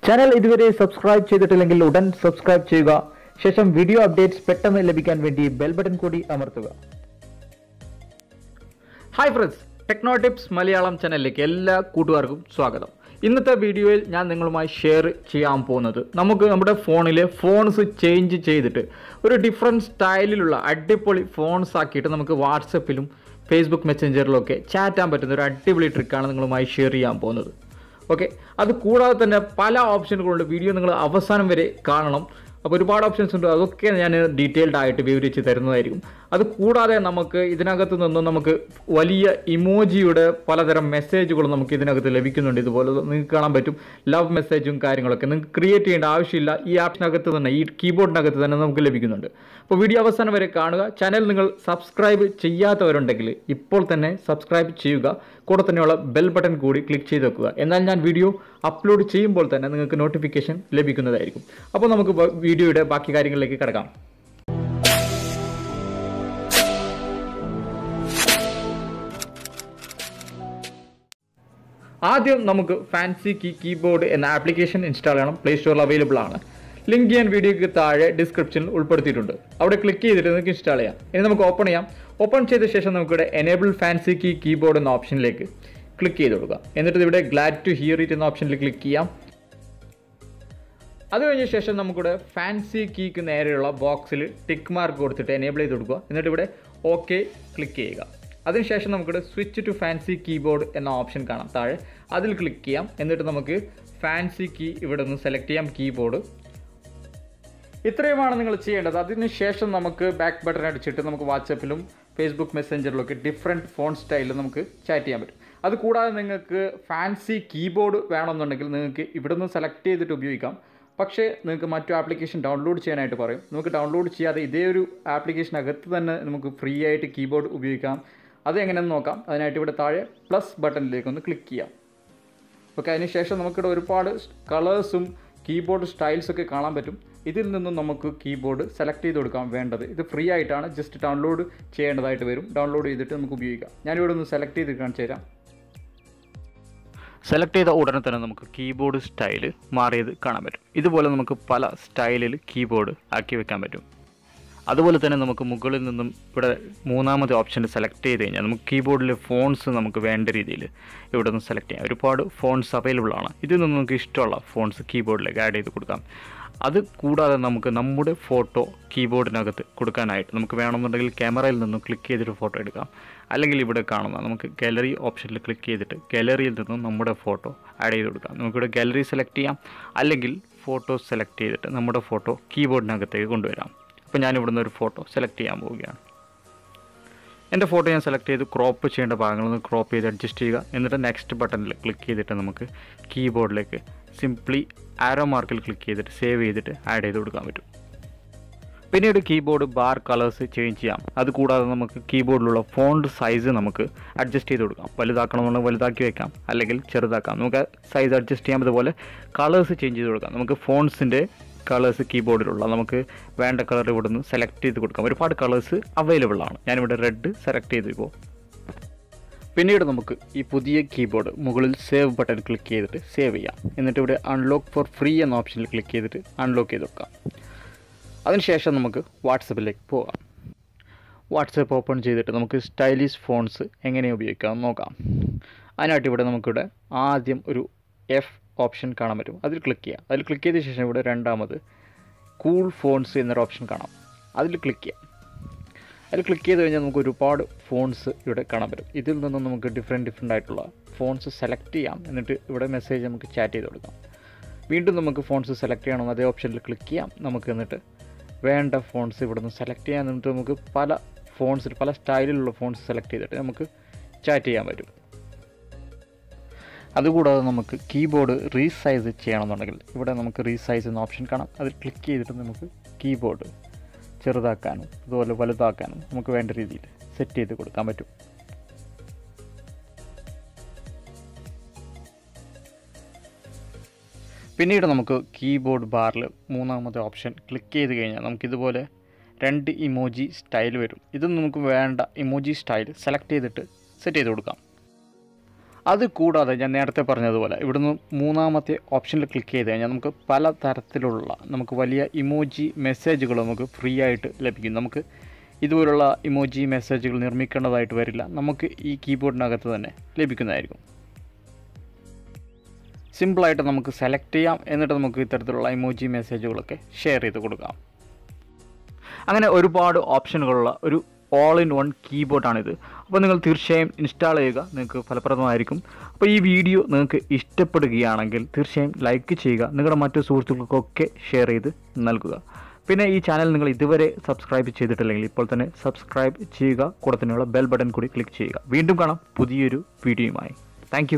Channel ഇതുവരെ subscribe ചെയ്തിട്ടില്ലെങ്കിൽ ഉടൻ സബ്സ്ക്രൈബ് ചെയ്യുക. ശേഷം വീഡിയോ അപ്ഡേറ്റ്സ് പെട്ടെന്ന് ലഭിക്കാൻ വേണ്ടി ബെൽ ബട്ടൺ കൂടി അമർത്തുക. Hi friends, techno tips Malayalam ചാനലിലേക്ക് എല്ലാ കൂട്ടുകാർക്കും സ്വാഗതം. ഇന്നത്തെ വീഡിയോയിൽ ഞാൻ നിങ്ങളുമായി ഷെയർ ചെയ്യാൻ പോകുന്നത് നമ്മുടെ ഫോണിലെ ഫോൺസ് ചേഞ്ച് ചെയ്തിട്ട് ഒരു ഡിഫറെൻറ്റ് സ്റ്റൈലിലുള്ള അടിപൊളി ഫോൺസ് ആക്കിയിട്ട് നമുക്ക് വാട്സപ്പിലും ഫേസ്ബുക്ക് മെസ്സഞ്ചറിലൊക്കെ ചാറ്റ് ചെയ്യാൻ പറ്റുന്ന ഒരു അടിപൊളി ട്രിക്കാണ് നിങ്ങളുമായി ഷെയർ ചെയ്യാൻ പോകുന്നത്. ഓക്കെ, അത് കൂടാതെ തന്നെ പല ഓപ്ഷനുകളുണ്ട്. വീഡിയോ നിങ്ങൾ അവസാനം വരെ കാണണം. അപ്പോൾ ഒരുപാട് ഓപ്ഷൻസ് ഉണ്ട്, അതൊക്കെ ഞാൻ ഡീറ്റെയിൽഡ് ആയിട്ട് വിവരിച്ച് തരുന്നതായിരിക്കും. അത് കൂടാതെ നമുക്ക് ഇതിനകത്ത് നിന്നും നമുക്ക് വലിയ ഇമോജിയുടെ പലതരം മെസ്സേജുകളും നമുക്ക് ഇതിനകത്ത് ലഭിക്കുന്നുണ്ട്. ഇതുപോലെ നിങ്ങൾക്ക് കാണാൻ പറ്റും ലവ് മെസ്സേജും കാര്യങ്ങളൊക്കെ നിങ്ങൾക്ക് ക്രിയേറ്റ് ചെയ്യേണ്ട ആവശ്യമില്ല. ഈ ആപ്പിനകത്ത് തന്നെ, ഈ കീബോർഡിനകത്ത് തന്നെ നമുക്ക് ലഭിക്കുന്നുണ്ട്. അപ്പോൾ വീഡിയോ അവസാനം വരെ കാണുക. ചാനൽ നിങ്ങൾ സബ്സ്ക്രൈബ് ചെയ്യാത്തവരുണ്ടെങ്കിൽ ഇപ്പോൾ തന്നെ സബ്സ്ക്രൈബ് ചെയ്യുക. കൂടെ തന്നെയുള്ള ബെൽ ബട്ടൺ കൂടി ക്ലിക്ക് ചെയ്ത് വെക്കുക. എന്നാൽ ഞാൻ വീഡിയോ അപ്ലോഡ് ചെയ്യുമ്പോൾ തന്നെ നിങ്ങൾക്ക് നോട്ടിഫിക്കേഷൻ ലഭിക്കുന്നതായിരിക്കും. അപ്പോൾ നമുക്ക് വീഡിയോയുടെ ബാക്കി കാര്യങ്ങളിലേക്ക് കിടക്കാം. ആദ്യം നമുക്ക് ഫാൻസി കീബോർഡ് എന്ന ആപ്ലിക്കേഷൻ ഇൻസ്റ്റാൾ ചെയ്യണം. പ്ലേ സ്റ്റോറിൽ അവൈലബിൾ ആണ്. ലിങ്ക് ഞാൻ വീഡിയോയ്ക്ക് താഴെ ഡിസ്ക്രിപ്ഷനിൽ ഉൾപ്പെടുത്തിയിട്ടുണ്ട്. അവിടെ ക്ലിക്ക് ചെയ്തിട്ട് നിങ്ങൾക്ക് ഇൻസ്റ്റാൾ ചെയ്യാം. ഇനി നമുക്ക് ഓപ്പൺ ചെയ്യാം. ഓപ്പൺ ചെയ്ത ശേഷം നമുക്കിവിടെ എനേബിൾ ഫാൻസി കീബോർഡ് എന്ന ഓപ്ഷനിലേക്ക് ക്ലിക്ക് ചെയ്ത് കൊടുക്കുക. എന്നിട്ട് ഇവിടെ ഗ്ലാഡ് ടു ഹിയർ ഇറ്റ് എന്ന ഓപ്ഷനിൽ ക്ലിക്ക് ചെയ്യാം. അത് കഴിഞ്ഞ ശേഷം നമുക്കിവിടെ ഫാൻസി കീക്ക് നേരെയുള്ള ബോക്സിൽ ടിക്ക് മാർക്ക് കൊടുത്തിട്ട് എനേബിൾ ചെയ്ത് കൊടുക്കുക. എന്നിട്ട് ഇവിടെ ഓക്കെ ക്ലിക്ക് ചെയ്യുക. അതിനുശേഷം നമുക്കിവിടെ സ്വിച്ച് ടു ഫാൻസി കീബോർഡ് എന്ന ഓപ്ഷൻ കാണാം താഴെ, അതിൽ ക്ലിക്ക് ചെയ്യാം. എന്നിട്ട് നമുക്ക് ഫാൻസി കീ ഇവിടെ നിന്ന് സെലക്ട് ചെയ്യാം, കീബോർഡ്. ഇത്രയുമാണ് നിങ്ങൾ ചെയ്യേണ്ടത്. അതിനുശേഷം നമുക്ക് ബാക്ക് ബട്ടൺ അടിച്ചിട്ട് നമുക്ക് വാട്സപ്പിലും ഫേസ്ബുക്ക് മെസ്സഞ്ചറിലൊക്കെ ഡിഫറെൻറ്റ് ഫോൺ സ്റ്റൈലിൽ നമുക്ക് ചാറ്റ് ചെയ്യാൻ പറ്റും. അത് കൂടാതെ നിങ്ങൾക്ക് ഫാൻസി കീബോർഡ് വേണമെന്നുണ്ടെങ്കിൽ നിങ്ങൾക്ക് ഇവിടെ നിന്ന് സെലക്ട് ചെയ്തിട്ട് ഉപയോഗിക്കാം. പക്ഷേ നിങ്ങൾക്ക് മറ്റു ആപ്ലിക്കേഷൻ ഡൗൺലോഡ് ചെയ്യാനായിട്ട് പറയും. നമുക്ക് ഡൗൺലോഡ് ചെയ്യാതെ ഇതേ ഒരു ആപ്ലിക്കേഷനകത്ത് തന്നെ നമുക്ക് ഫ്രീ ആയിട്ട് കീബോർഡ് ഉപയോഗിക്കാം. അത് എങ്ങനെയെന്ന് നോക്കാം. അതിനായിട്ട് ഇവിടെ താഴെ പ്ലസ് ബട്ടണിലേക്ക് ഒന്ന് ക്ലിക്ക് ചെയ്യാം. ഓക്കെ, അതിനുശേഷം നമുക്കിവിടെ ഒരുപാട് കളേഴ്സും കീബോർഡ് സ്റ്റൈൽസൊക്കെ കാണാൻ പറ്റും. ഇതിൽ നിന്നും നമുക്ക് കീബോർഡ് സെലക്ട് ചെയ്ത് കൊടുക്കാം വേണ്ടത്. ഇത് ഫ്രീ ആയിട്ടാണ്, ജസ്റ്റ് ഡൗൺലോഡ് ചെയ്യേണ്ടതായിട്ട് വരും. ഡൗൺലോഡ് ചെയ്തിട്ട് നമുക്ക് ഉപയോഗിക്കാം. ഞാനിവിടെ ഒന്ന് സെലക്ട് ചെയ്ത് കാണിച്ചു തരാം. സെലക്ട് ചെയ്ത ഉടനെ തന്നെ നമുക്ക് കീബോർഡ് സ്റ്റൈല് മാറിയത് കാണാൻ പറ്റും. ഇതുപോലെ നമുക്ക് പല സ്റ്റൈലിൽ കീബോർഡ് ആക്കി വെക്കാൻ പറ്റും. അതുപോലെ തന്നെ നമുക്ക് മുകളിൽ നിന്നും ഇവിടെ മൂന്നാമത്തെ ഓപ്ഷൻ സെലക്ട് ചെയ്ത് കഴിഞ്ഞാൽ നമുക്ക് കീബോർഡിലെ ഫോൺസ് നമുക്ക് വേണ്ട രീതിയിൽ ഇവിടെ നിന്ന് സെലക്ട് ചെയ്യാം. ഒരുപാട് ഫോൺസ് അവൈലബിൾ ആണ്. ഇതിൽ നിന്ന് നമുക്ക് ഇഷ്ടമുള്ള ഫോൺസ് കീബോർഡിലേക്ക് ആഡ് ചെയ്ത് കൊടുക്കാം. അത് കൂടാതെ നമുക്ക് നമ്മുടെ ഫോട്ടോ കീബോർഡിനകത്ത് കൊടുക്കാനായിട്ട് നമുക്ക് വേണമെന്നുണ്ടെങ്കിൽ ക്യാമറയിൽ നിന്നും ക്ലിക്ക് ചെയ്തിട്ട് ഫോട്ടോ എടുക്കാം. അല്ലെങ്കിൽ ഇവിടെ കാണുന്ന നമുക്ക് ഗാലറി ഓപ്ഷനിൽ ക്ലിക്ക് ചെയ്തിട്ട് ഗാലറിയിൽ നിന്നും നമ്മുടെ ഫോട്ടോ ആഡ് ചെയ്ത് കൊടുക്കാം. നമുക്കിവിടെ ഗാലറി സെലക്ട് ചെയ്യാം, അല്ലെങ്കിൽ ഫോട്ടോ സെലക്ട് ചെയ്തിട്ട് നമ്മുടെ ഫോട്ടോ കീബോർഡിനകത്തേക്ക് കൊണ്ടുവരാം. അപ്പോൾ ഞാനിവിടെ നിന്ന് ഒരു ഫോട്ടോ സെലക്ട് ചെയ്യാൻ പോവുകയാണ്. എൻ്റെ ഫോട്ടോ ഞാൻ സെലക്ട് ചെയ്ത് ക്രോപ്പ് ചെയ്യേണ്ട ഭാഗങ്ങളൊന്ന് ക്രോപ്പ് ചെയ്ത് അഡ്ജസ്റ്റ് ചെയ്യുക. എന്നിട്ട് നെക്സ്റ്റ് ബട്ടണിൽ ക്ലിക്ക് ചെയ്തിട്ട് നമുക്ക് കീബോർഡിലേക്ക് സിംപ്ലി ആരോ മാർക്കിൽ ക്ലിക്ക് ചെയ്തിട്ട് സേവ് ചെയ്തിട്ട് ആഡ് ചെയ്ത് കൊടുക്കാൻ പറ്റും. പിന്നീട് കീബോർഡ് ബാർ കളേഴ്സ് ചേഞ്ച് ചെയ്യാം. അതുകൂടാതെ നമുക്ക് കീബോർഡിലുള്ള ഫോണ്ട് സൈസ് നമുക്ക് അഡ്ജസ്റ്റ് ചെയ്ത് കൊടുക്കാം. വലുതാക്കണമെന്നുണ്ടെങ്കിൽ വലുതാക്കി വെക്കാം, അല്ലെങ്കിൽ ചെറുതാക്കാം. നമുക്ക് സൈസ് അഡ്ജസ്റ്റ് ചെയ്യാം. അതുപോലെ കളേഴ്സ് ചേഞ്ച് ചെയ്ത് കൊടുക്കാം. നമുക്ക് ഫോൺസിൻ്റെ കളേഴ്സ് കീബോർഡിലുള്ള നമുക്ക് വേണ്ട കളർ ഇവിടെ നിന്ന് സെലക്ട് ചെയ്ത് കൊടുക്കാം. ഒരുപാട് കളേഴ്സ് അവൈലബിൾ ആണ്. ഞാനിവിടെ റെഡ് സെലക്ട് ചെയ്ത് ഇപ്പോൾ. പിന്നീട് നമുക്ക് ഈ പുതിയ കീബോർഡ് മുകളിൽ സേവ് ബട്ടൺ ക്ലിക്ക് ചെയ്തിട്ട് സേവ് ചെയ്യാം. എന്നിട്ട് ഇവിടെ അൺലോക്ക് ഫോർ ഫ്രീ എന്ന ഓപ്ഷനിൽ ക്ലിക്ക് ചെയ്തിട്ട് അൺലോക്ക് ചെയ്ത് വെക്കാം. അതിനുശേഷം നമുക്ക് വാട്സപ്പിലേക്ക് പോകാം. വാട്സപ്പ് ഓപ്പൺ ചെയ്തിട്ട് നമുക്ക് സ്റ്റൈലിഷ് ഫോൺസ് എങ്ങനെ ഉപയോഗിക്കാം നോക്കാം. അതിനായിട്ട് ഇവിടെ നമുക്കിവിടെ ആദ്യം ഒരു എഫ് ഓപ്ഷൻ കാണാൻ പറ്റും. അതിൽ ക്ലിക്ക് ചെയ്യാം. അതിൽ ക്ലിക്ക് ചെയ്ത ശേഷം ഇവിടെ രണ്ടാമത് കൂൾ ഫോൺസ് എന്നൊരു ഓപ്ഷൻ കാണാം. അതിൽ ക്ലിക്ക് ചെയ്യാം. അതിൽ ക്ലിക്ക് ചെയ്ത് കഴിഞ്ഞാൽ നമുക്ക് ഒരുപാട് ഫോൺസ് ഇവിടെ കാണാൻ പറ്റും. ഇതിൽ നിന്നും നമുക്ക് ഡിഫറെൻറ്റ് ആയിട്ടുള്ള ഫോൺസ് സെലക്ട് ചെയ്യാം. എന്നിട്ട് ഇവിടെ മെസ്സേജ് നമുക്ക് ചാറ്റ് ചെയ്ത് കൊടുക്കാം. വീണ്ടും നമുക്ക് ഫോൺസ് സെലക്ട് ചെയ്യണം. അതേ ഓപ്ഷനിൽ ക്ലിക്ക് ചെയ്യാം. നമുക്ക് എന്നിട്ട് വേണ്ട ഫോൺസ് ഇവിടെ നിന്ന് സെലക്ട് ചെയ്യാൻ. എന്നിട്ട് നമുക്ക് പല സ്റ്റൈലിലുള്ള ഫോൺസ് സെലക്ട് ചെയ്തിട്ട് നമുക്ക് ചാറ്റ് ചെയ്യാൻ പറ്റും. അതുകൂടാതെ നമുക്ക് കീബോർഡ് റീസൈസ് ചെയ്യണമെന്നുണ്ടെങ്കിൽ ഇവിടെ നമുക്ക് റീസൈസ് എന്ന ഓപ്ഷൻ കാണാം. അതിൽ ക്ലിക്ക് ചെയ്തിട്ട് നമുക്ക് കീബോർഡ് ചെറുതാക്കാനും അതുപോലെ വലുതാക്കാനും നമുക്ക് വേണ്ട രീതിയിൽ സെറ്റ് ചെയ്ത് കൊടുക്കാൻ പറ്റും. പിന്നീട് നമുക്ക് കീബോർഡ് ബാറിൽ മൂന്നാമത്തെ ഓപ്ഷൻ ക്ലിക്ക് ചെയ്ത് കഴിഞ്ഞാൽ നമുക്കിതുപോലെ രണ്ട് ഇമോജി സ്റ്റൈൽ വരും. ഇത് നമുക്ക് വേണ്ട ഇമോജി സ്റ്റൈൽ സെലക്ട് ചെയ്തിട്ട് സെറ്റ് ചെയ്ത് കൊടുക്കാം. അത് കൂടാതെ ഞാൻ നേരത്തെ പറഞ്ഞതുപോലെ ഇവിടുന്ന് മൂന്നാമത്തെ ഓപ്ഷനിൽ ക്ലിക്ക് ചെയ്ത് കഴിഞ്ഞാൽ നമുക്ക് പല തരത്തിലുള്ള നമുക്ക് വലിയ ഇമോജി മെസ്സേജുകൾ നമുക്ക് ഫ്രീ ആയിട്ട് ലഭിക്കും. നമുക്ക് ഇതുപോലുള്ള ഇമോജി മെസ്സേജുകൾ നിർമ്മിക്കേണ്ടതായിട്ട് വരില്ല, നമുക്ക് ഈ കീബോർഡിനകത്ത് തന്നെ ലഭിക്കുന്നതായിരിക്കും. സിമ്പിളായിട്ട് നമുക്ക് സെലക്ട് ചെയ്യാം, എന്നിട്ട് നമുക്ക് ഇത്തരത്തിലുള്ള ഇമോജി മെസ്സേജുകളൊക്കെ ഷെയർ ചെയ്ത് കൊടുക്കാം. അങ്ങനെ ഒരുപാട് ഓപ്ഷനുകളുള്ള ഒരു ഓൾ ഇൻ വൺ കീബോർഡാണിത്. അപ്പോൾ നിങ്ങൾ തീർച്ചയായും ഇൻസ്റ്റാൾ ചെയ്യുക, നിങ്ങൾക്ക് ഫലപ്രദമായിരിക്കും. അപ്പോൾ ഈ വീഡിയോ നിങ്ങൾക്ക് ഇഷ്ടപ്പെടുകയാണെങ്കിൽ തീർച്ചയായും ലൈക്ക് ചെയ്യുക, നിങ്ങളുടെ മറ്റു സുഹൃത്തുക്കൾക്കൊക്കെ ഷെയർ ചെയ്ത് നൽകുക. പിന്നെ ഈ ചാനൽ നിങ്ങൾ ഇതുവരെ സബ്സ്ക്രൈബ് ചെയ്തിട്ടില്ലെങ്കിൽ ഇപ്പോൾ തന്നെ സബ്സ്ക്രൈബ് ചെയ്യുക, കൂടെ തന്നെയുള്ള ബെൽ ബട്ടൺ കൂടി ക്ലിക്ക് ചെയ്യുക. വീണ്ടും കാണാം പുതിയൊരു വീഡിയോയുമായി. താങ്ക്